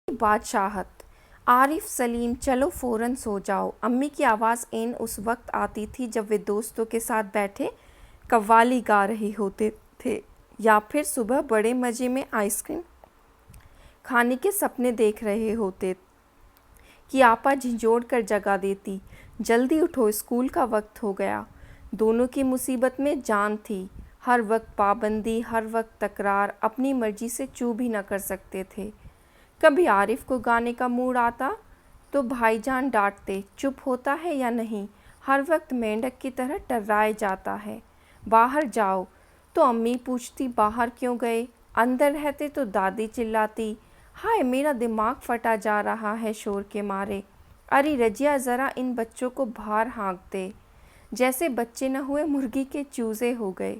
बादशाहत। आरिफ, सलीम, चलो फौरन सो जाओ। अम्मी की आवाज़ ऐन उस वक्त आती थी जब वे दोस्तों के साथ बैठे कव्वाली गा रहे होते थे या फिर सुबह बड़े मज़े में आइसक्रीम खाने के सपने देख रहे होते कि आपा झिंझोड़ कर जगा देती, जल्दी उठो, स्कूल का वक्त हो गया। दोनों की मुसीबत में जान थी। हर वक्त पाबंदी, हर वक्त तकरार, अपनी मर्जी से चू भी न कर सकते थे। कभी आरिफ को गाने का मूड आता तो भाईजान डांटते, चुप होता है या नहीं, हर वक्त मेंढक की तरह टर्राए जाता है। बाहर जाओ तो अम्मी पूछती, बाहर क्यों गए? अंदर रहते तो दादी चिल्लाती, हाय मेरा दिमाग फटा जा रहा है शोर के मारे। अरे रजिया, ज़रा इन बच्चों को बाहर हाँक दे। जैसे बच्चे न हुए मुर्गी के चूजे हो गए।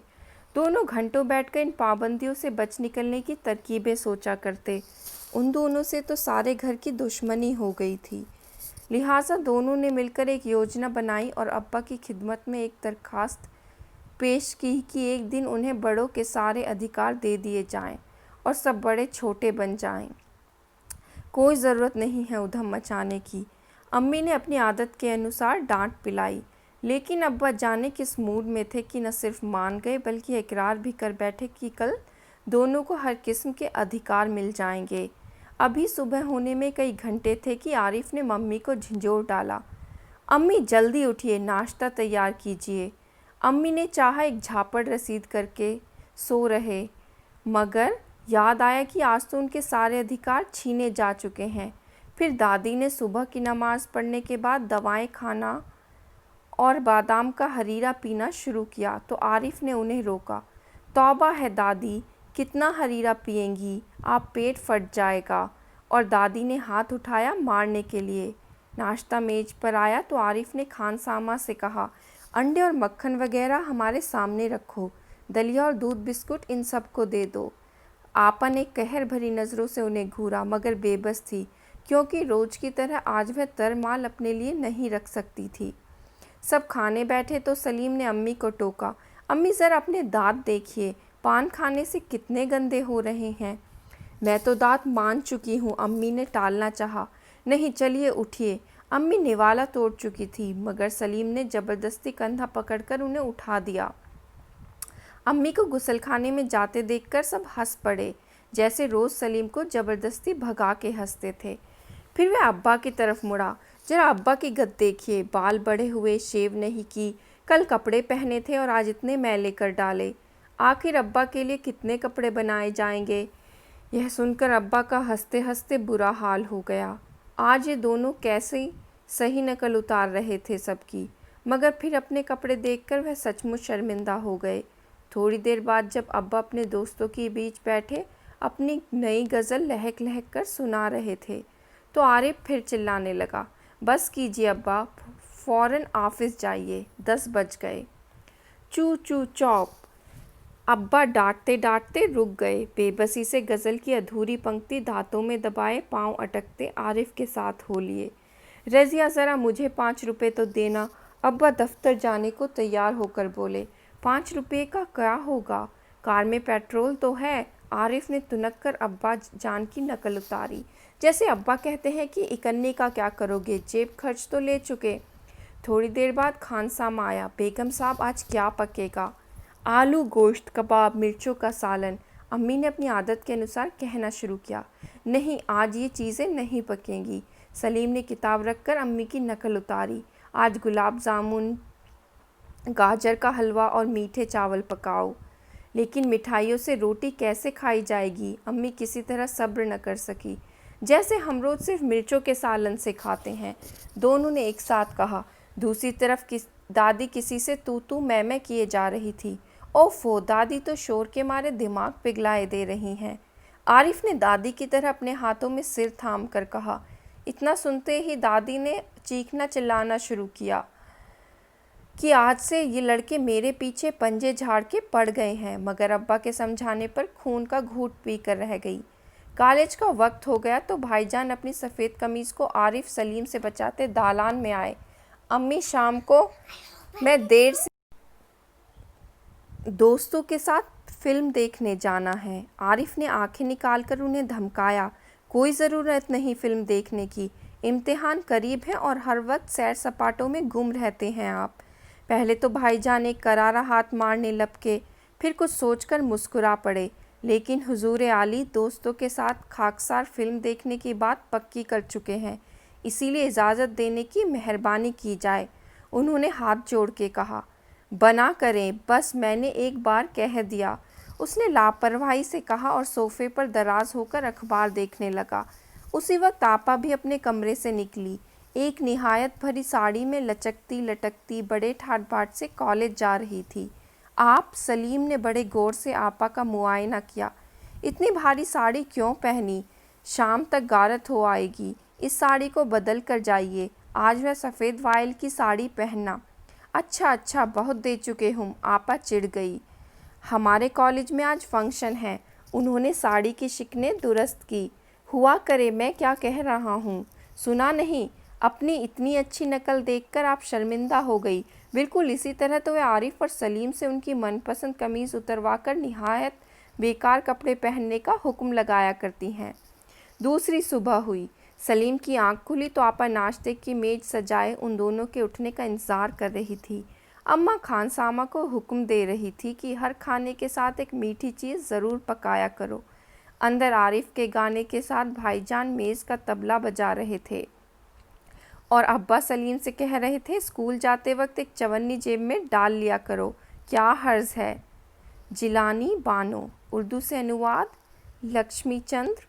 दोनों घंटों बैठकर इन पाबंदियों से बच निकलने की तरकीबें सोचा करते। उन दोनों से तो सारे घर की दुश्मनी हो गई थी। लिहाजा दोनों ने मिलकर एक योजना बनाई और अब्बा की खिदमत में एक दरखास्त पेश की कि एक दिन उन्हें बड़ों के सारे अधिकार दे दिए जाएं और सब बड़े छोटे बन जाएं। कोई ज़रूरत नहीं है उधम मचाने की। अम्मी ने अपनी आदत के अनुसार डांट पिलाई, लेकिन अब्बा जाने किस मूड में थे कि न सिर्फ मान गए बल्कि इकरार भी कर बैठे कि कल दोनों को हर किस्म के अधिकार मिल जाएंगे। अभी सुबह होने में कई घंटे थे कि आरिफ ने मम्मी को झिंझोर डाला, अम्मी जल्दी उठिए, नाश्ता तैयार कीजिए। अम्मी ने चाहा एक झापड़ रसीद करके सो रहे, मगर याद आया कि आज तो उनके सारे अधिकार छीने जा चुके हैं। फिर दादी ने सुबह की नमाज़ पढ़ने के बाद दवाएं खाना और बादाम का हरीरा पीना शुरू किया तो आरिफ ने उन्हें रोका। तौबा है दादी, कितना हरीरा पिएंगी, आप पेट फट जाएगा। और दादी ने हाथ उठाया मारने के लिए। नाश्ता मेज पर आया तो आरिफ ने खानसामा से कहा, अंडे और मक्खन वगैरह हमारे सामने रखो, दलिया और दूध बिस्कुट इन सब को दे दो। आपा ने कहर भरी नज़रों से उन्हें घूरा, मगर बेबस थी, क्योंकि रोज़ की तरह आज वह तरमाल अपने लिए नहीं रख सकती थी। सब खाने बैठे तो सलीम ने अम्मी को टोका, अम्मी ज़रा अपने दांत देखिए, पान खाने से कितने गंदे हो रहे हैं। मैं तो दांत मान चुकी हूँ, अम्मी ने टालना चाहा। नहीं, चलिए उठिए। अम्मी निवाला तोड़ चुकी थी, मगर सलीम ने ज़बरदस्ती कंधा पकड़कर उन्हें उठा दिया। अम्मी को गुसलखाने में जाते देखकर सब हंस पड़े, जैसे रोज़ सलीम को ज़बरदस्ती भगा के हंसते थे। फिर वह अब्बा की तरफ मुड़ा, जरा अब्बा की गत देखिए, बाल बड़े हुए, शेव नहीं की, कल कपड़े पहने थे और आज इतने मैले कर डाले। आखिर अब्बा के लिए कितने कपड़े बनाए जाएंगे? यह सुनकर अब्बा का हंसते हंसते बुरा हाल हो गया। आज ये दोनों कैसे सही नकल उतार रहे थे सबकी, मगर फिर अपने कपड़े देखकर वह सचमुच शर्मिंदा हो गए। थोड़ी देर बाद जब अब्बा अपने दोस्तों के बीच बैठे अपनी नई गज़ल लहक लहक कर सुना रहे थे तो आरिफ फिर चिल्लाने लगा, बस कीजिए अब्बा, फ़ौरन ऑफिस जाइए, 10 बज गए। चू चू चौप। अब्बा डांटते डांटते रुक गए। बेबसी से गज़ल की अधूरी पंक्ति दांतों में दबाए पांव अटकते आरिफ के साथ हो लिए। रज़िया, ज़रा मुझे 5 रुपये तो देना। अब्बा दफ्तर जाने को तैयार होकर बोले, 5 रुपये का क्या होगा, कार में पेट्रोल तो है। आरिफ ने तुनक कर अब्बा जान की नकल उतारी, जैसे अब्बा कहते हैं कि इकन्नी का क्या करोगे, जेब खर्च तो ले चुके। थोड़ी देर बाद खानसामा आया, बेगम साहब आज क्या पकेगा? आलू गोश्त, कबाब, मिर्चों का सालन। अम्मी ने अपनी आदत के अनुसार कहना शुरू किया, नहीं आज ये चीज़ें नहीं पकेंगी। सलीम ने किताब रखकर अम्मी की नकल उतारी, आज गुलाब जामुन, गाजर का हलवा और मीठे चावल पकाओ। लेकिन मिठाइयों से रोटी कैसे खाई जाएगी? अम्मी किसी तरह सब्र न कर सकी, जैसे हम रोज़ सिर्फ मिर्चों के सालन से खाते हैं, दोनों ने एक साथ कहा। दूसरी तरफ दादी किसी से तू मैं किए जा रही थी। ओफो, दादी तो शोर के मारे दिमाग पिघलाए दे रही हैं। आरिफ ने दादी की तरह अपने हाथों में सिर थाम कर कहा। इतना सुनते ही दादी ने चीखना चिल्लाना शुरू किया कि आज से ये लड़के मेरे पीछे पंजे झाड़ के पड़ गए हैं, मगर अब्बा के समझाने पर खून का घूंट पी कर रह गई। कॉलेज का वक्त हो गया तो भाईजान अपनी सफ़ेद कमीज़ को आरिफ सलीम से बचाते दालान में आए। अम्मी, शाम को मैं देर से दोस्तों के साथ फिल्म देखने जाना है। आरिफ ने आंखें निकालकर उन्हें धमकाया, कोई ज़रूरत नहीं फिल्म देखने की, इम्तिहान करीब है और हर वक्त सैर सपाटों में गुम रहते हैं आप। पहले तो भाईजान एक करारा हाथ मारने लपके, फिर कुछ सोचकर मुस्कुरा पड़े, लेकिन हुजूर आली दोस्तों के साथ खाकसार फिल्म देखने की बात पक्की कर चुके हैं, इसीलिए इजाज़त देने की मेहरबानी की जाए। उन्होंने हाथ जोड़ के कहा। बना करें, बस मैंने एक बार कह दिया, उसने लापरवाही से कहा और सोफे पर दराज होकर अखबार देखने लगा। उसी वक्त आपा भी अपने कमरे से निकली, एक निहायत भरी साड़ी में लचकती लटकती बड़े ठाट बाट से कॉलेज जा रही थी। आप? सलीम ने बड़े गौर से आपा का मुआयना किया। इतनी भारी साड़ी क्यों पहनी? शाम तक गारत हो आएगी, इस साड़ी को बदल कर जाइए, आज वह सफ़ेद वाइल की साड़ी पहनना। अच्छा अच्छा, बहुत दे चुके हूँ, आपा चिढ़ गई। हमारे कॉलेज में आज फंक्शन है, उन्होंने साड़ी की शिकने दुरुस्त की। हुआ करे, मैं क्या कह रहा हूँ, सुना नहीं? अपनी इतनी अच्छी नकल देखकर आप शर्मिंदा हो गई। बिल्कुल इसी तरह तो वह आरिफ और सलीम से उनकी मनपसंद कमीज़ उतरवा कर निहायत बेकार कपड़े पहनने का हुक्म लगाया करती हैं। दूसरी सुबह हुई, सलीम की आंख खुली तो आपा नाश्ते की मेज सजाए उन दोनों के उठने का इंतज़ार कर रही थी। अम्मा खानसामा को हुक्म दे रही थी कि हर खाने के साथ एक मीठी चीज़ ज़रूर पकाया करो। अंदर आरिफ के गाने के साथ भाईजान मेज़ का तबला बजा रहे थे और अब्बा सलीम से कह रहे थे, स्कूल जाते वक्त एक चवन्नी जेब में डाल लिया करो, क्या हर्ज है। जिलानी बानो, उर्दू से अनुवाद लक्ष्मी चंद्र